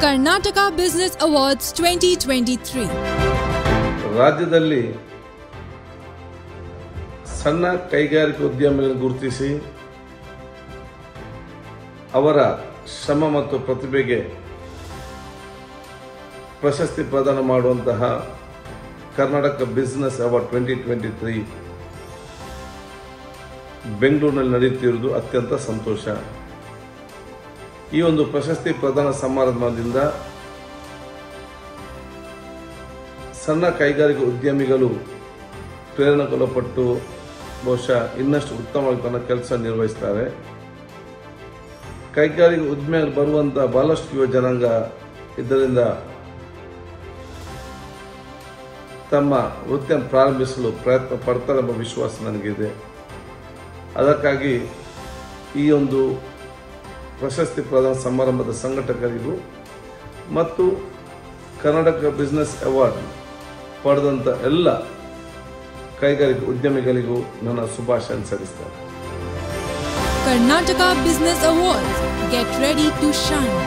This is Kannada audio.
Karnataka Business Awards 2023. ರಾಜ್ಯದಲ್ಲಿ ಸಣ್ಣ ಕೈಗಾರಿಕಾ ಉದ್ಯಮಿಗಳನ್ನು ಗುರುತಿಸಿ ಅವರ ಶ್ರಮ ಮತ್ತು ಪ್ರತಿಭೆಗೆ ಪ್ರಶಸ್ತಿ ಪ್ರದಾನ ಮಾಡುವಂತಹ ಕರ್ನಾಟಕ ಬಿಸಿನೆಸ್ ಅವಾರ್ಡ್ 2023 ಬೆಂಗಳೂರಿನಲ್ಲಿ ನಡೆಯುತ್ತಿರುವುದು ಅತ್ಯಂತ ಸಂತೋಷ. ಈ ಒಂದು ಪ್ರಶಸ್ತಿ ಪ್ರದಾನ ಸಮಾರಂಭದಿಂದ ಸಣ್ಣ ಕೈಗಾರಿಕಾ ಉದ್ಯಮಿಗಳು ಪ್ರೇರಣೆಗೊಳಪಟ್ಟು ಬಹುಶಃ ಇನ್ನಷ್ಟು ಉತ್ತಮವಾಗಿ ತನ್ನ ಕೆಲಸ ನಿರ್ವಹಿಸುತ್ತಾರೆ. ಕೈಗಾರಿಕಾ ಉದ್ಯಮಿಗಳು ಬರುವಂಥ ಬಹಳಷ್ಟು ಯುವ ಜನಾಂಗ ಇದರಿಂದ ತಮ್ಮ ವೃತ್ತಿಯನ್ನು ಪ್ರಾರಂಭಿಸಲು ಪ್ರಯತ್ನ ಪಡ್ತಾರೆ ಎಂಬ ವಿಶ್ವಾಸ ನನಗಿದೆ. ಅದಕ್ಕಾಗಿ ಈ ಒಂದು ಪ್ರಶಸ್ತಿ ಪ್ರದಾನ ಸಮಾರಂಭದ ಸಂಘಟಕರಿಗೂ ಮತ್ತು ಕರ್ನಾಟಕ ಬಿಸ್ನೆಸ್ ಅವಾರ್ಡ್ ಪಡೆದಂಥ ಎಲ್ಲ ಕೈಗಾರಿಕಾ ಉದ್ಯಮಿಗಳಿಗೂ ನನ್ನ ಶುಭಾಶಯ ಸಲ್ಲಿಸ್ತೇನೆ. Karnataka Business Awards. Get ready to shine.